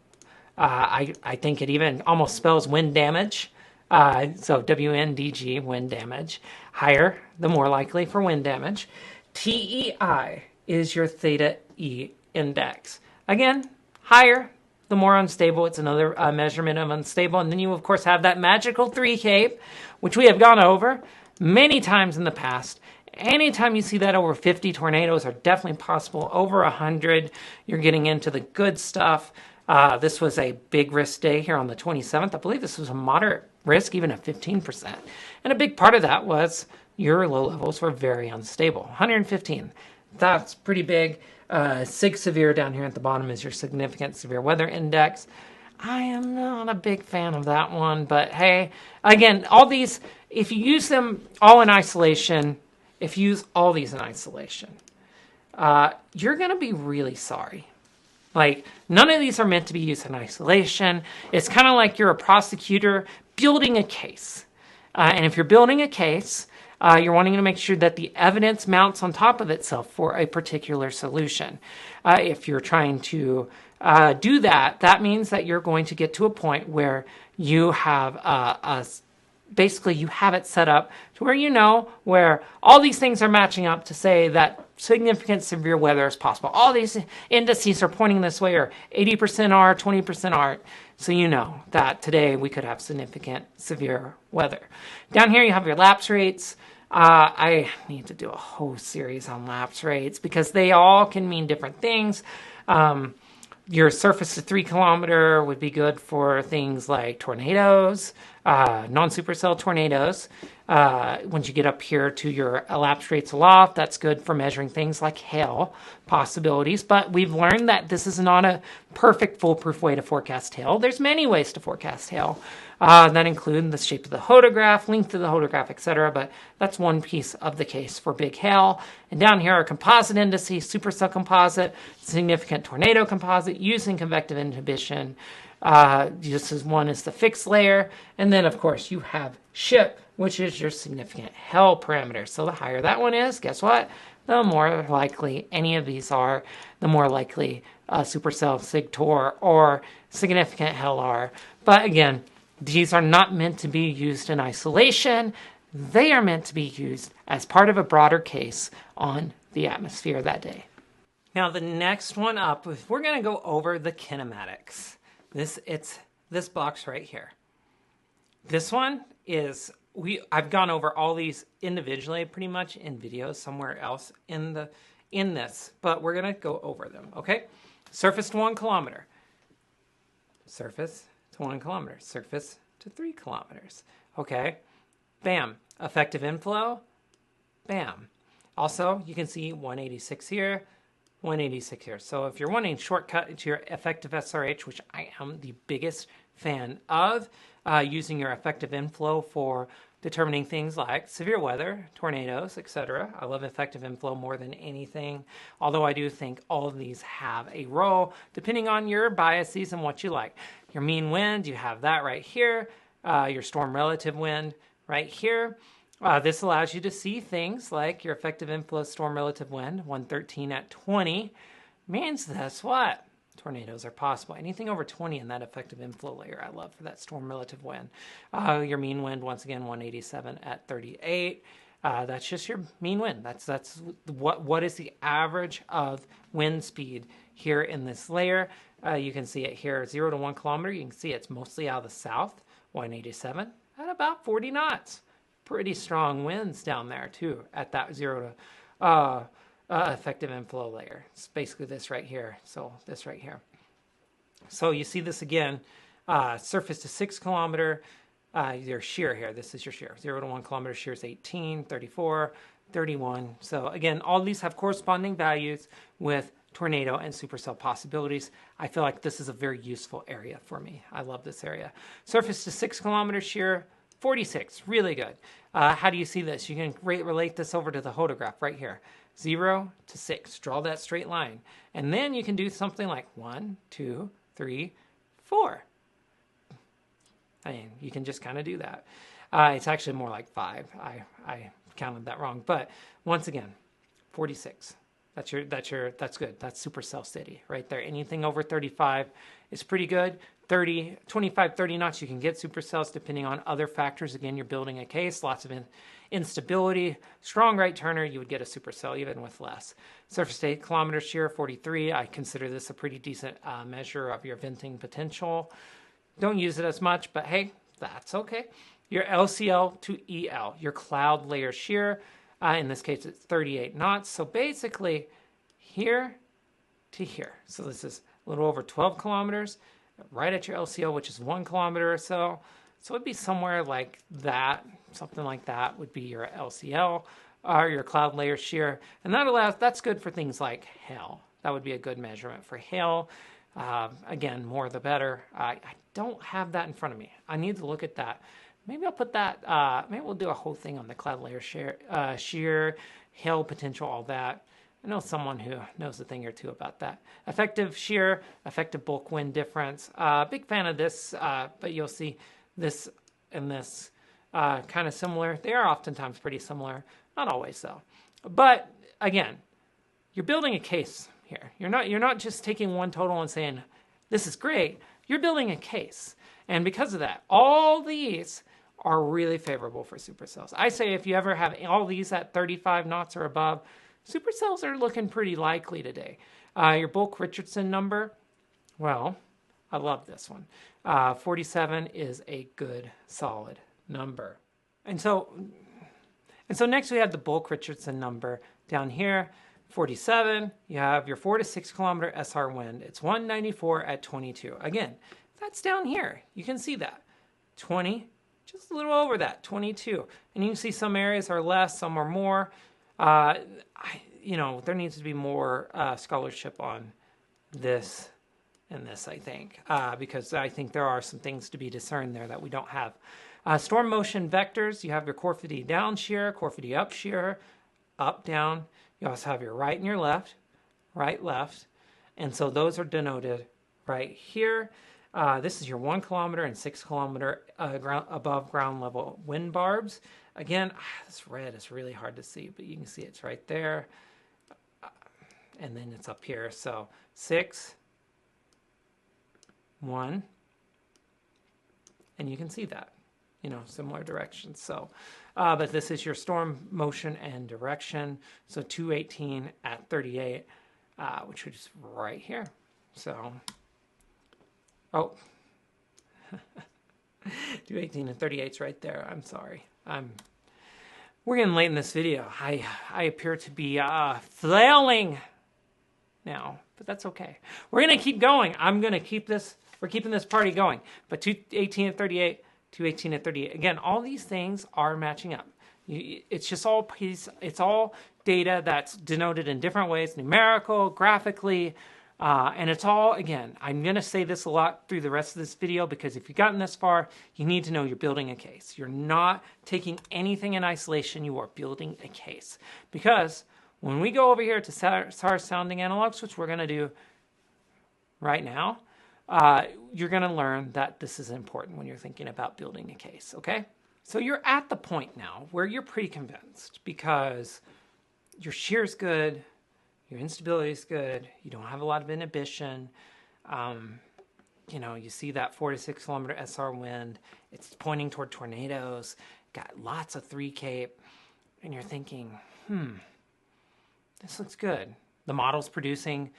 I think it even almost spells wind damage. So WNDG, wind damage. Higher, the more likely for wind damage. TEI is your theta E index. Again, higher, the more unstable. It's another measurement of unstable. And then you, of course, have that magical 3 cape, which we have gone over many times in the past. Anytime you see that, over 50 tornadoes are definitely possible. Over 100, you're getting into the good stuff. This was a big risk day here on the 27th. I believe this was a moderate risk, even at 15%. And a big part of that was your low levels were very unstable. 115, that's pretty big. Sig severe down here at the bottom is your significant severe weather index. I am not a big fan of that one, but hey, again, all these, if you use them all in isolation, you're going to be really sorry. Like, none of these are meant to be used in isolation. It's kind of like you're a prosecutor building a case. And if you're building a case, you're wanting to make sure that the evidence mounts on top of itself for a particular solution. If you're trying to do that, that means that you're going to get to a point where you have basically you have it set up to where you know where all these things are matching up to say that significant severe weather is possible. All these indices are pointing this way, or 80% are, 20% aren't. So you know that today we could have significant severe weather. Down here you have your lapse rates. I need to do a whole series on lapse rates because they all can mean different things. Your surface to 3 kilometer would be good for things like tornadoes, non-supercell tornadoes. Once you get up here to your elapsed rates aloft, that's good for measuring things like hail possibilities. But we've learned that this is not a perfect, foolproof way to forecast hail. There's many ways to forecast hail that include the shape of the hodograph, length of the hodograph, etc. But that's one piece of the case for big hail. And down here are composite indices, supercell composite, significant tornado composite, using convective inhibition. This is one is the fixed layer. And then, of course, you have SHIP, which is your significant hail parameter. So the higher that one is, guess what? The more likely any of these are, the more likely supercell, SIG-TOR, or significant hail are. But again, these are not meant to be used in isolation. They are meant to be used as part of a broader case on the atmosphere that day. Now, the next one up, we're going to go over the kinematics. It's this box right here. This one is, I've gone over all these individually pretty much in videos somewhere else in this, but we're going to go over them, okay? Surface to 1 kilometer. Surface to 1 kilometer. Surface to 3 kilometers. Okay, bam. Effective inflow, bam. Also, you can see 186 here, 186 here. So if you're wanting shortcut to your effective SRH, which I am the biggest fan of, using your effective inflow for determining things like severe weather, tornadoes, etc. I love effective inflow more than anything, although I do think all of these have a role depending on your biases and what you like. Your mean wind, you have that right here. Your storm relative wind right here. This allows you to see things like your effective inflow storm relative wind, 113 at 20, means that's what? Tornadoes are possible. Anything over 20 in that effective inflow layer, I love for that storm relative wind. Your mean wind, once again, 187 at 38. That's just your mean wind. That's what is the average of wind speed here in this layer. You can see it here, 0 to 1 kilometer. You can see it's mostly out of the south, 187 at about 40 knots. Pretty strong winds down there too at that 0 to effective inflow layer. It's basically this right here. So this right here. So you see this again, surface to 6 kilometer, your shear here. This is your shear. 0 to 1 kilometer shear is 18, 34, 31. So again, all these have corresponding values with tornado and supercell possibilities. I feel like this is a very useful area for me. I love this area. Surface to 6 kilometer shear, 46, really good. How do you see this? You can relate this over to the photograph right here. 0 to 6, draw that straight line. And then you can do something like 1, 2, 3, 4. I mean, you can just kind of do that. It's actually more like 5. I counted that wrong. But once again, 46. That's good. That's supercell steady right there. Anything over 35 is pretty good. 30, 25, 30 knots, you can get supercells depending on other factors. Again, you're building a case, lots of instability. Strong right turner, you would get a supercell even with less. Surface to 8 kilometer shear, 43. I consider this a pretty decent measure of your venting potential. Don't use it as much, but hey, that's okay. Your LCL to EL, your cloud layer shear. In this case, it's 38 knots. So basically, here to here. So this is a little over 12 kilometers, right at your LCL, which is 1 kilometer or so. So it'd be somewhere like that, something like that would be your LCL or your cloud layer shear. And that's good for things like hail. That would be a good measurement for hail. Again, more the better. I don't have that in front of me. I need to look at that. Maybe I'll put that, maybe we'll do a whole thing on the cloud layer shear, hail potential, all that. I know someone who knows a thing or two about that. Effective shear, effective bulk wind difference. Big fan of this, but you'll see this and this kind of similar. They are oftentimes pretty similar, not always so. But again, you're building a case here. You're not just taking one total and saying, this is great. You're building a case. And because of that, all these are really favorable for supercells. I say if you ever have all these at 35 knots or above, supercells are looking pretty likely today. Your bulk Richardson number, well, I love this one. 47 is a good, solid number. And so next we have the bulk Richardson number down here. 47, you have your 4 to 6 kilometer SR wind. It's 194 at 22. Again, that's down here. You can see that. 20, just a little over that, 22. And you can see some areas are less, some are more. There needs to be more scholarship on this and this, I think, because I think there are some things to be discerned there that we don't have. Storm motion vectors, you have your Corfity down shear, Corfity up shear, up, down. You also have your right and your left, right, left. And so those are denoted right here. This is your 1 kilometer and 6 kilometer above ground level wind barbs. Again, this red is really hard to see, but you can see it's right there. And then it's up here. So 6, 1, and you can see that, similar directions. So, but this is your storm motion and direction. So 218 at 38, which is right here. So, 218 and 38 is right there. I'm sorry. We're getting late in this video. I appear to be flailing now, but that's okay. We're going to keep going. We're keeping this party going. But 218 and 38, 218 and 38. Again, all these things are matching up. It's just all it's all data that's denoted in different ways, numerical, graphically, and it's all, again, I'm going to say this a lot through the rest of this video because if you've gotten this far, you need to know you're building a case. You're not taking anything in isolation. You are building a case. Because when we go over here to SAR sounding analogs, which we're going to do right now, you're going to learn that this is important when you're thinking about building a case, okay? So you're at the point now where you're pretty convinced because your shear's good, your instability is good, you don't have a lot of inhibition, you see that 4 to 6 kilometer SR wind, it's pointing toward tornadoes, got lots of 3 cape, and you're thinking, this looks good. The model's producing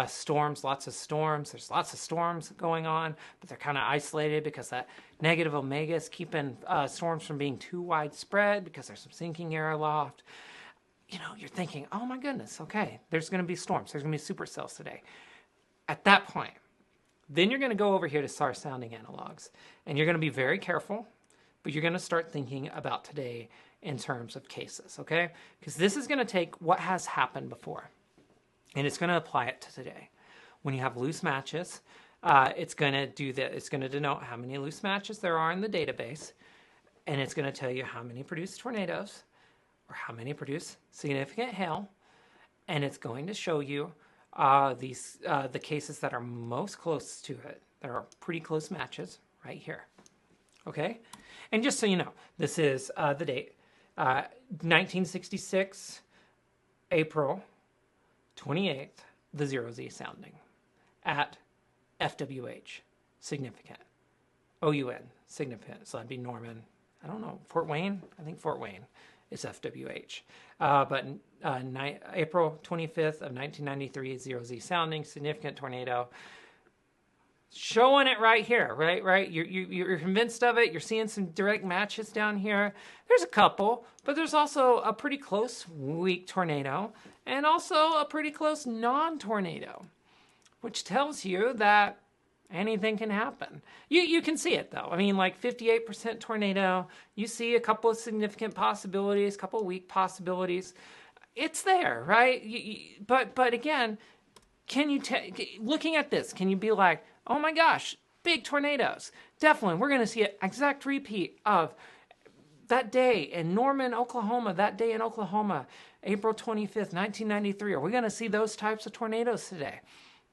storms, lots of storms. There's lots of storms going on, but they're kind of isolated because that negative omega is keeping storms from being too widespread because there's some sinking air aloft. You're thinking, oh my goodness, okay, there's going to be storms. There's going to be supercells today. At that point, then you're going to go over here to SAR sounding analogs, and you're going to be very careful, but you're going to start thinking about today in terms of cases, okay? Because this is going to take what has happened before, and it's going to apply it to today. When you have loose matches, it's going to do that. It's going to denote how many loose matches there are in the database, and it's going to tell you how many produce tornadoes or how many produce significant hail, and it's going to show you the cases that are most close to it, that are pretty close matches right here. Okay? And just so you know, this is the date. 1966, April 28th, the 0Z sounding at FWH, significant. OUN, significant. So that'd be Norman. I don't know, Fort Wayne? I think Fort Wayne is FWH. But April 25th of 1993, 0Z sounding, significant tornado. Showing it right here, right? You're convinced of it. You're seeing some direct matches down here. There's a couple, but there's also a pretty close weak tornado and also a pretty close non-tornado, which tells you that anything can happen. You can see it though. I mean, like 58% tornado. You see a couple of significant possibilities, a couple of weak possibilities. It's there, right? But again, can you looking at this? Can you be like, oh my gosh, big tornadoes? Definitely, we're going to see an exact repeat of that day in Norman, Oklahoma. That day in Oklahoma, April 25th, 1993. Are we going to see those types of tornadoes today?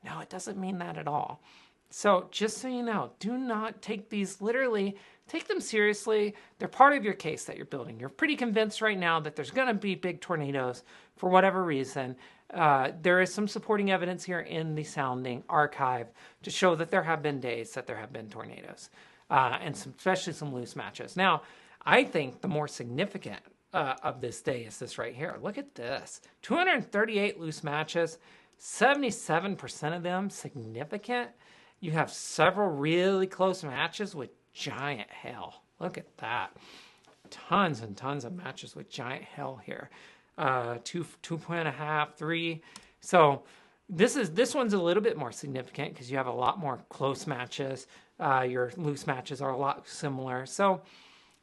No, it doesn't mean that at all. So just so you know, do not take these literally. Take them seriously. They're part of your case that you're building. You're pretty convinced right now that there's going to be big tornadoes for whatever reason. There is some supporting evidence here in the sounding archive to show that there have been days that there have been tornadoes, and especially some loose matches. Now, I think the more significant of this day is this right here. Look at this. 238 loose matches, 77% of them significant. You have several really close matches with giant hail. Look at that. Tons and tons of matches with giant hail here. 2.5, 3. So this one's a little bit more significant because you have a lot more close matches. Your loose matches are a lot similar. So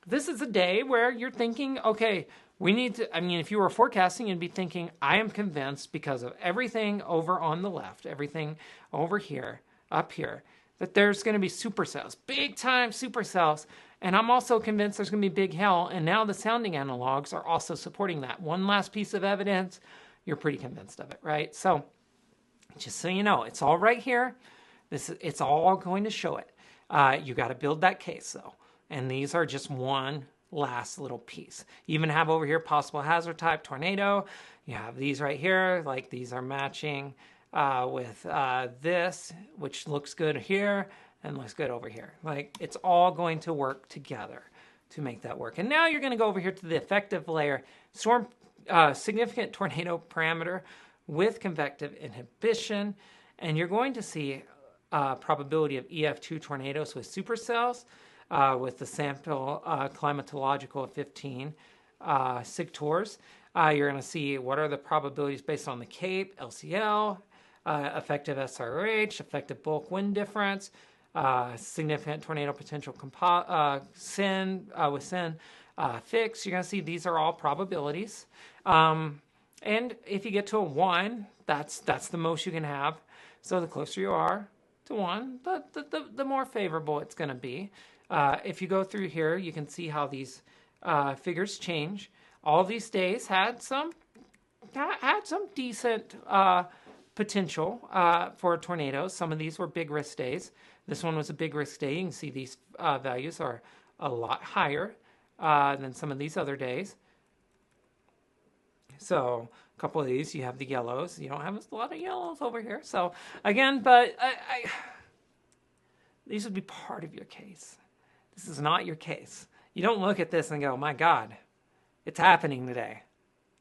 this is a day where you're thinking, okay, we need to, I mean, if you were forecasting, you'd be thinking, I am convinced because of everything over on the left, everything over here, up here, that there's going to be supercells, big time supercells. And I'm also convinced there's going to be big hail. And now the sounding analogs are also supporting that. One last piece of evidence, you're pretty convinced of it, right? So just so you know, it's all right here. It's all going to show it. You got to build that case though. And these are just one last little piece. You even have over here possible hazard type tornado. You have these right here, like these are matching with this, which looks good here and looks good over here. Like it's all going to work together to make that work. And now you're going to go over here to the effective layer, storm significant tornado parameter with convective inhibition, and you're going to see probability of EF2 tornadoes with supercells with the sample climatological of 15 sigtors. You're going to see what are the probabilities based on the CAPE, LCL, effective SRH, effective bulk wind difference, significant tornado potential SIN with SIN fix. You're going to see these are all probabilities. And if you get to a 1, that's the most you can have. So the closer you are to 1, the more favorable it's going to be. If you go through here, you can see how these figures change. All these days had some decent potential for tornadoes. Some of these were big risk days. This one was a big risk day. You can see these values are a lot higher than some of these other days. So a couple of these, you have the yellows. You don't have a lot of yellows over here. So again, but these would be part of your case. This is not your case. You don't look at this and go, my God, It's happening today.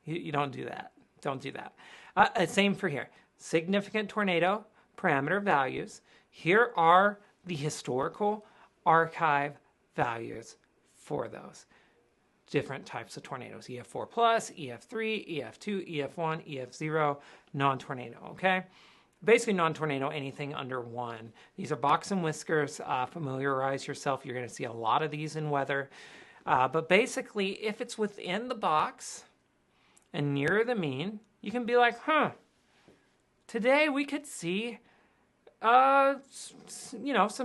You don't do that. Don't do that. Same for here. Significant tornado parameter values. Here are the historical archive values for those different types of tornadoes. EF4 plus, EF3, EF2, EF1, EF0, non-tornado, okay? Basically non-tornado, anything under 1. These are box and whiskers. Familiarize yourself. You're going to see a lot of these in weather. But basically, if it's within the box and near the mean, you can be like, today we could see, some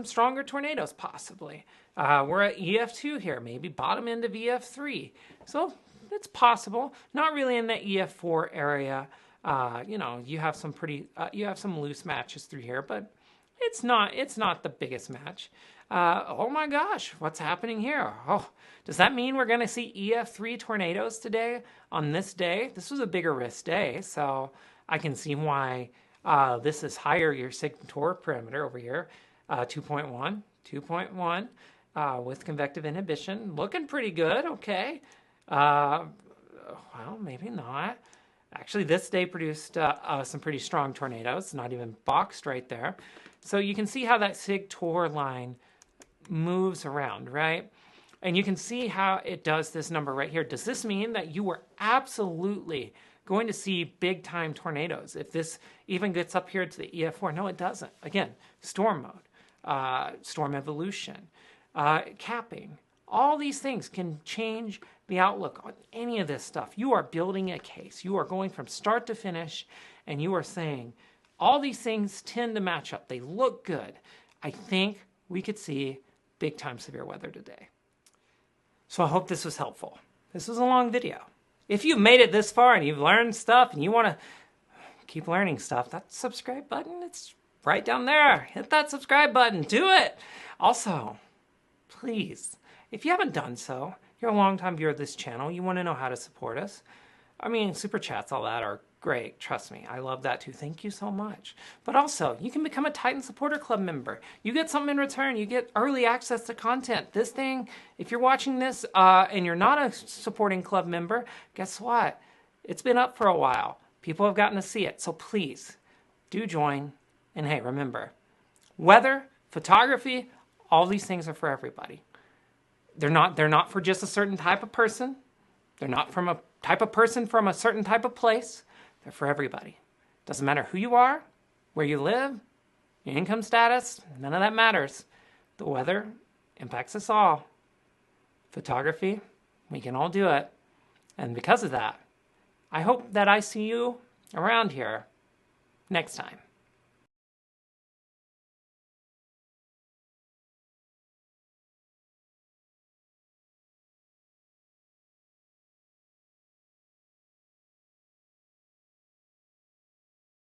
stronger tornadoes possibly. We're at EF2 here, maybe bottom end of EF3. So it's possible. Not really in the EF4 area. You have some you have some loose matches through here, but it's not the biggest match. Oh my gosh, what's happening here? Oh, does that mean we're going to see EF3 tornadoes today on this day? This was a bigger risk day, so I can see why this is higher, your signature parameter over here, 2.1 with convective inhibition. Looking pretty good, okay. Well, maybe not. Actually, this day produced some pretty strong tornadoes, not even boxed right there. So you can see how that sig-tor line moves around, right? And you can see how it does this number right here. Does this mean that you were absolutely going to see big-time tornadoes if this even gets up here to the EF4? No, it doesn't. Again, storm mode, storm evolution, capping. All these things can change the outlook on any of this stuff. You are building a case. You are going from start to finish, and you are saying, all these things tend to match up. They look good. I think we could see big-time severe weather today. So I hope this was helpful. This was a long video. If you've made it this far and you've learned stuff and you want to keep learning stuff, that subscribe button, it's right down there. Hit that subscribe button. Do it. Also, please, if you haven't done so, you're a long-time viewer of this channel, you want to know how to support us. I mean, super chats, all that are great. Trust me, I love that too. Thank you so much. But also, you can become a Titan Supporter Club member. You get something in return. You get early access to content. This thing, if you're watching this and you're not a supporting club member, guess what? It's been up for a while. People have gotten to see it. So please, do join. And hey, remember, weather, photography, all these things are for everybody. They're not for just a certain type of person. They're not from a type of person from a certain type of place. They're for everybody. Doesn't matter who you are, where you live, your income status, none of that matters. The weather impacts us all. Photography, we can all do it. And because of that, I hope that I see you around here next time.